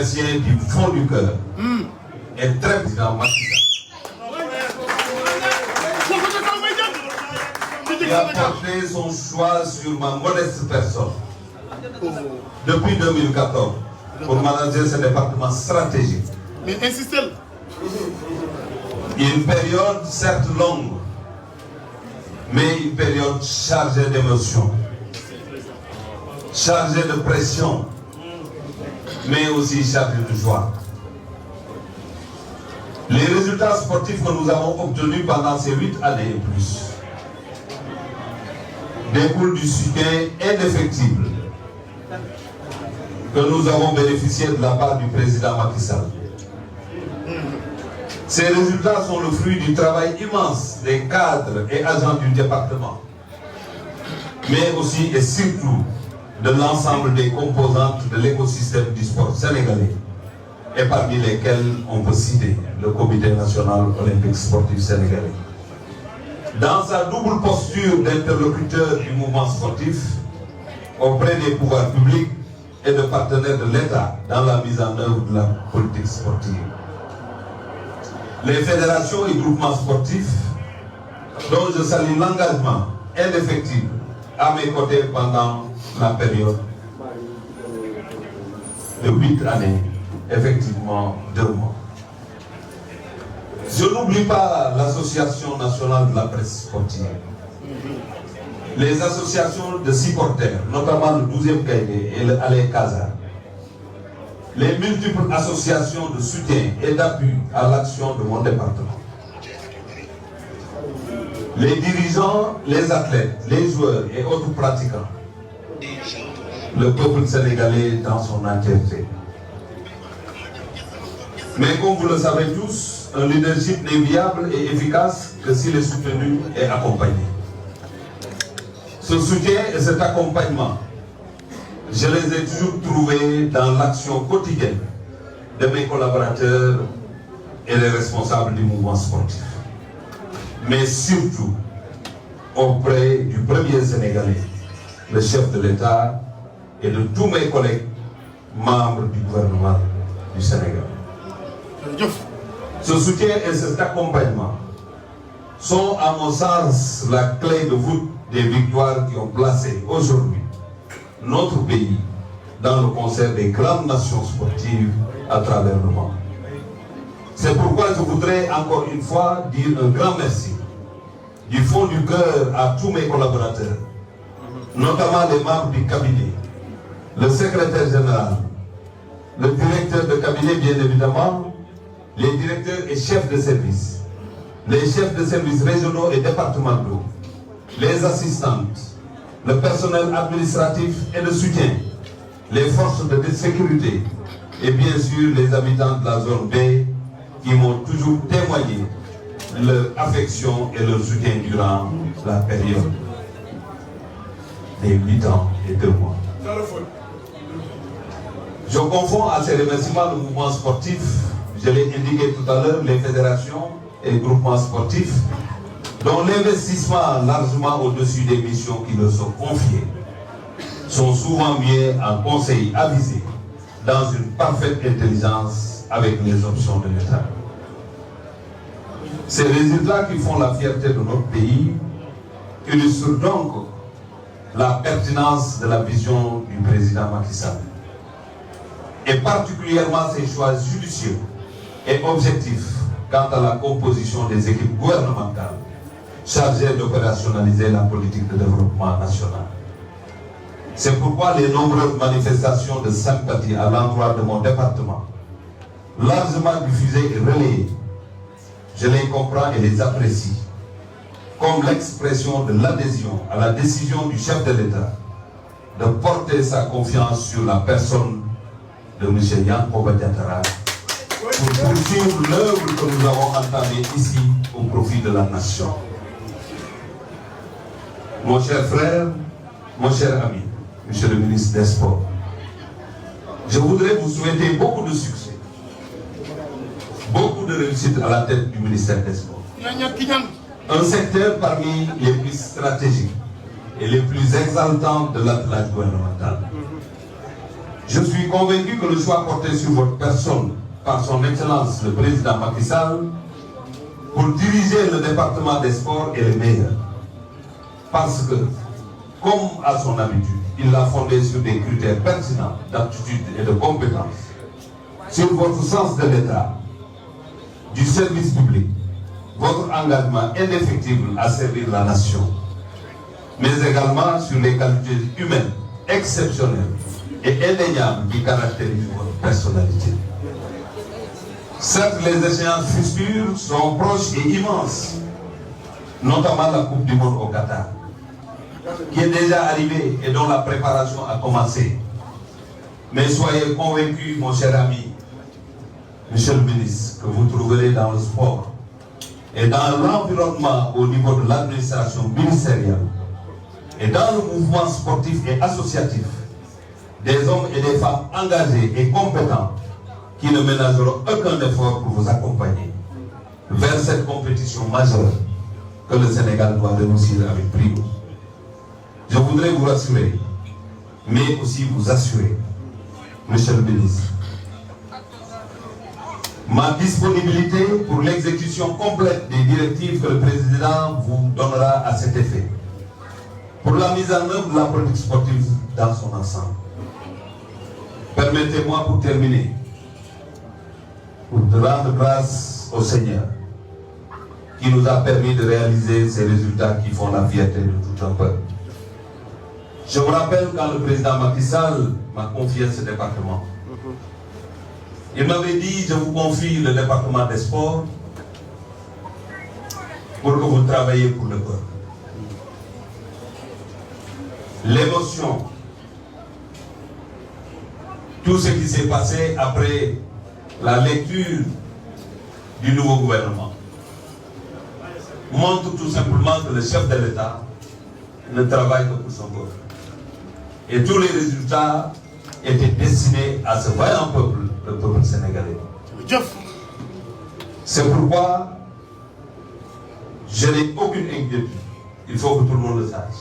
remercier du fond du cœur et très président Macky Sall qui a porté son choix sur ma modeste personne depuis 2014 pour manager ce département stratégique. Mais insistez. Une période certes longue, mais une période chargée d'émotions, chargée de pression, mais aussi chargée de joie. Les résultats sportifs que nous avons obtenus pendant ces 8 années et plus découlent du soutien indéfectible que nous avons bénéficié de la part du président Macky Sall. Ces résultats sont le fruit du travail immense des cadres et agents du département, mais aussi et surtout de l'ensemble des composantes de l'écosystème du sport sénégalais, et parmi lesquelles on peut citer le Comité national olympique sportif sénégalais. Dans sa double posture d'interlocuteur du mouvement sportif auprès des pouvoirs publics et de partenaires de l'État dans la mise en œuvre de la politique sportive. Les fédérations et groupements sportifs, dont je salue l'engagement indéfectible à mes côtés pendant la période de 8 années, effectivement 2 mois. Je n'oublie pas l'Association nationale de la presse sportive, les associations de supporters, notamment le 12e Caïné et le Allez Casa, les multiples associations de soutien et d'appui à l'action de mon département. Les dirigeants, les athlètes, les joueurs et autres pratiquants. Le peuple sénégalais dans son entièreté. Mais comme vous le savez tous, un leadership n'est viable et efficace que s'il est soutenu et accompagné. Ce soutien et cet accompagnement, je les ai toujours trouvés dans l'action quotidienne de mes collaborateurs et les responsables du mouvement sportif. Mais surtout auprès du premier Sénégalais, le chef de l'État et de tous mes collègues membres du gouvernement du Sénégal. Ce soutien et cet accompagnement sont à mon sens la clé de voûte des victoires qui ont placé aujourd'hui notre pays dans le concert des grandes nations sportives à travers le monde. C'est pourquoi je voudrais encore une fois dire un grand merci du fond du cœur à tous mes collaborateurs, notamment les membres du cabinet, le secrétaire général, le directeur de cabinet bien évidemment, les directeurs et chefs de service, les chefs de services régionaux et départementaux, les assistantes, le personnel administratif et de soutien, les forces de sécurité et bien sûr les habitants de la zone B qui m'ont toujours témoigné leur affection et leur soutien durant la période des 8 ans et 2 mois. Je confonds à ces remerciements le mouvement sportif, je l'ai indiqué tout à l'heure, les fédérations et groupements sportifs, dont l'investissement largement au-dessus des missions qui leur sont confiées, sont souvent mieux en conseil avisé, dans une parfaite intelligence avec les options de l'État. Ces résultats qui font la fierté de notre pays illustrent donc la pertinence de la vision du président Macky Sall, et particulièrement ses choix judicieux et objectifs quant à la composition des équipes gouvernementales chargées d'opérationnaliser la politique de développement national. C'est pourquoi les nombreuses manifestations de sympathie à l'endroit de mon département, largement diffusées et relayées, je les comprends et les apprécie, comme l'expression de l'adhésion à la décision du chef de l'État de porter sa confiance sur la personne de M. Yankhoba Diattara pour poursuivre l'œuvre que nous avons entamée ici au profit de la nation. Mon cher frère, mon cher ami, Monsieur le ministre des Sports, je voudrais vous souhaiter beaucoup de succès, beaucoup de réussite à la tête du ministère des Sports. Un secteur parmi les plus stratégiques et les plus exaltants de l'attelage gouvernemental. Je suis convaincu que le choix porté sur votre personne par son Excellence le Président Macky Sall pour diriger le département des sports est le meilleur. Parce que, comme à son habitude, il l'a fondé sur des critères pertinents d'aptitude et de compétence, sur votre sens de l'État, du service public, votre engagement indéfectible à servir la nation, mais également sur les qualités humaines exceptionnelles et indéniables qui caractérisent votre personnalité. Certes, les échéances futures sont proches et immenses, notamment la Coupe du Monde au Qatar, qui est déjà arrivée et dont la préparation a commencé. Mais soyez convaincus, mon cher ami, Monsieur le ministre, que vous trouverez dans le sport et dans l'environnement au niveau de l'administration ministérielle et dans le mouvement sportif et associatif des hommes et des femmes engagés et compétents qui ne ménageront aucun effort pour vous accompagner vers cette compétition majeure que le Sénégal doit réussir avec brio. Je voudrais vous rassurer, mais aussi vous assurer, Monsieur le ministre, ma disponibilité pour l'exécution complète des directives que le Président vous donnera à cet effet, pour la mise en œuvre de la politique sportive dans son ensemble. Permettez-moi pour terminer, pour rendre grâce au Seigneur, qui nous a permis de réaliser ces résultats qui font la fierté de tout un peuple. Je vous rappelle quand le président Macky Sall m'a confié ce département. Il m'avait dit, je vous confie le département des sports pour que vous travailliez pour le peuple. L'émotion, tout ce qui s'est passé après la lecture du nouveau gouvernement montre tout simplement que le chef de l'État ne travaille que pour son peuple. Et tous les résultats étaient destinés à ce vaillant peuple, le peuple sénégalais. C'est pourquoi je n'ai aucune inquiétude. Il faut que tout le monde le sache.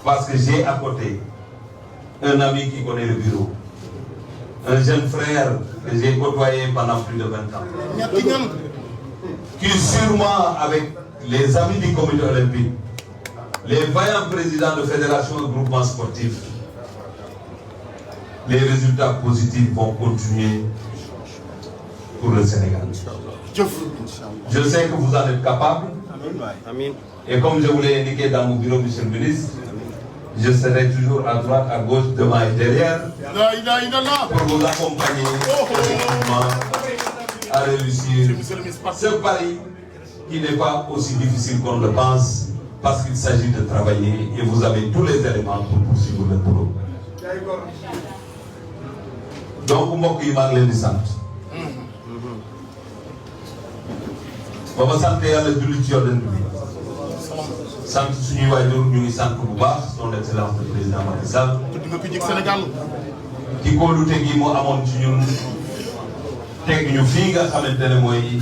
Parce que j'ai à côté un ami qui connaît le bureau, un jeune frère que j'ai côtoyé pendant plus de 20 ans, qui sûrement avec les amis du comité olympique, les vaillants présidents de fédérations et groupements sportifs, les résultats positifs vont continuer pour le Sénégal. Je sais que vous en êtes capable. Et comme je vous l'ai indiqué dans mon bureau, Monsieur le ministre, je serai toujours à droite, à gauche, devant et derrière pour vous accompagner à réussir ce pari qui n'est pas aussi difficile qu'on le pense, parce qu'il s'agit de travailler et vous avez tous les éléments pour poursuivre le boulot. Donc, mbokk yi maa ngi leen di sant. ba ma sant yàlla julli ci yonent bi. sant suñuy waajur ñu ngi sant bu baax son excellence le président Macky Sall. ci kóolute gi moo amoon ci ñun teg ñu fii nga xamante ne mooy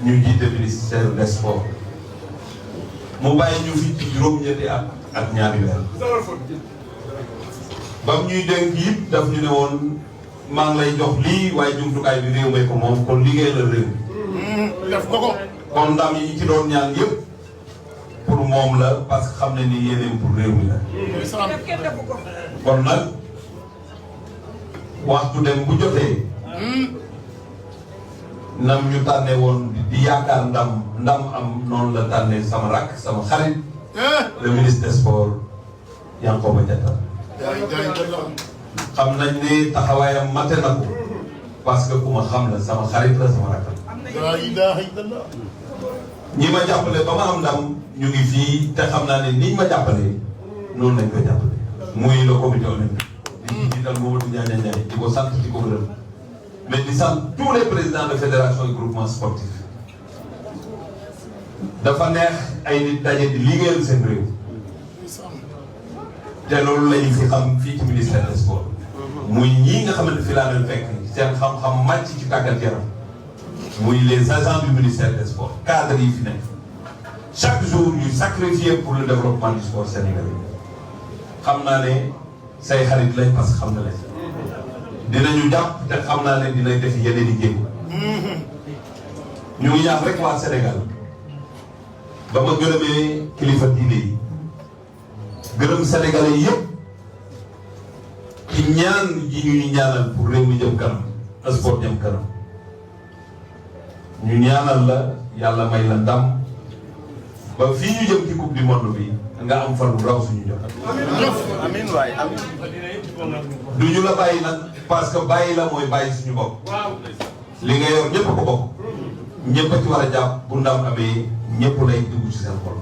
ñu jiite ministère des sports. mu bàyyi ñu fi ci juróom-ñetti at ak ñaari weer. ba mu ñuy dénk it daf ñu ne woon maa ngi lay jox lii waaye jumtukaay bi réew mi ko moom kon liggéey la réew. def ko ko. kon ndam yi ci doon ñaan yëpp pour moom la parce que xam ne ni yéeneem pour réew mi la. kon nag waxtu dem bu jotee. nam ñu tànnee woon di yaakaar ndam am noonu la tànnee sama rakk sama xarit le ministre des sports Yankhoba Diattara. xam nañ ne taxawaayam mate na ko parce que ku ma xam la sama xarit la sama rakk la. ñi ma jàppale ba ma am ndam ñu ngi fii te xam naa ne niñ ma jàppale noonu lañ koy jàppale. muy le comité olympique. di jiital Mamadou Ndiaye Ndiaye di ko sant di ko gërëm. mais di sant tous les présidents de fédération et groupements sportifs. dafa neex ay nit daje di liggéeyal seen réew. te loolu la ñu fi xam fii ci ministère des sports. muy ñii nga xamante fi laa leen fekk seen xam-xam màcc ci tàggat yaram. muy les agents du ministère des sports cadres yi fi nekk. chaque jour ñu sacrifier pour le développement du sport sénégalais. xam naa ne say xarit lañ parce que xam na leen dinañu jàpp te xam naa ne dinañ def yeneen i jéego ñu ngi ñaax rek waa Sénégal ba ma gërëmee kilifa diine yi gërëm sénégalais yëpp ci ñaan ji ñuy ñaanal pour réew mi jëm kanam sport jëm kanam ñu ñaanal la yàlla may la ndam ba fii ñu jëm ci coupe du monde bi nga am fan bu raw suñu jot. amiin waay amiin. du ñu la bàyyi nag parce que bàyyi la mooy bàyyi suñu bopp li nga yor ñëpp ko bokk ñëpp a ci war a jàpp bu ndam amee ñëpp lay dugg ci seen xol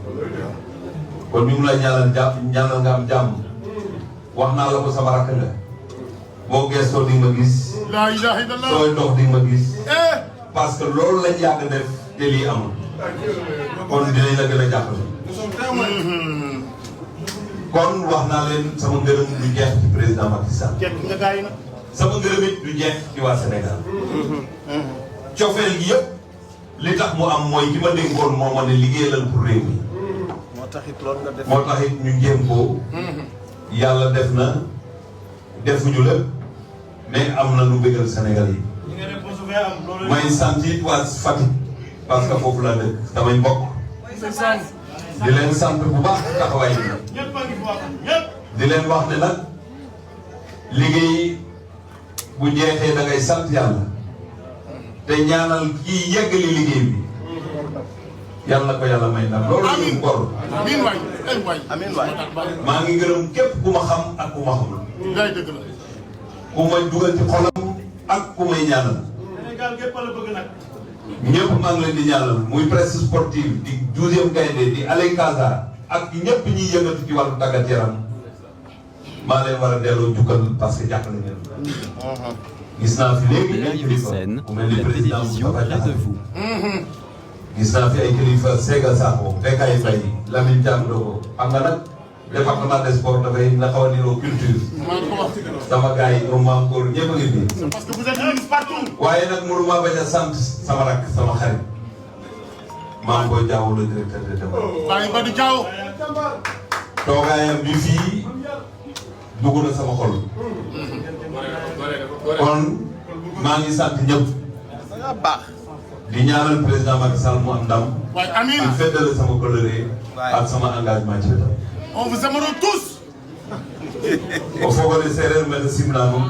kon ñu ngi la ñaanal jàpp ñaanal nga am jàmm wax naa la ko sama rakk nga boo gëstoo di nga gis. la ilaha illallah sooy dox di nga gis. parce que loolu lañ yàgg def te lii amul kon dinañ la gën a jàppale. kon wax naa leen sama ngërëm du jeex ci président Macky Sall. sama ngërëm it du jeex ci waa Sénégal. cofeel gi yëpp li tax mu am mooy ki ma dénkoon moo ma ne liggéeyal pour réew mi. moo tax it loolu nga def. moo tax it ñu jéem ko. yàlla def na defuñu lépp mais am na lu bëggal Sénégal yi. may sant it waa Fatick parce que foofu laa dëkk damay mbokk. di leen sant bu baax taxawaay bi. di leen wax ne nag liggéey bu jeexee da ngay sant yàlla te ñaanal kii yeggali liggéey bi yàlla ko yàlla may ndam loolu ñu ngor. amiin waay amiin waay. maa ngi gërëm képp ku ma xam ak ku ma xamul. ku may dugal ci xolam ak ku may ñaanal. ñëpp maa ngi leen di ñaanal muy presse sportive di 12e gaynde di Aley Casa ak ñëpp ñiy yëngatu ci wàllu tàggat yaram maa leen war a delloo jukkal parce que jàppale ngeen. gis naa fi léegi ay kilifa ku mel ni président Moustapha Diakhaté gis naa fi ay kilifa Sega Sakho Bekay Faye Lamine Diallo xam nga nag département des sports dafay na xaw a niroo culture. sama gars yi ñoom maam góor ñëpp a ngi fi. parce que vous êtes ministre partout. waaye nag mënuma bañ a sant sama rakk sama xarit maam Boy Diaw le directeur de développement. Baye Badou Diaw. toogaayam bi fii dugg na sama xol. kon maa ngi sant ñëpp. nga baax. di ñaanal président Macky Sall mu am ndam. waaye amiin di feddale sama coloré ak sama engagement ci wetam. on vous aimera tous. o fogole séeréer mel simnaa moom.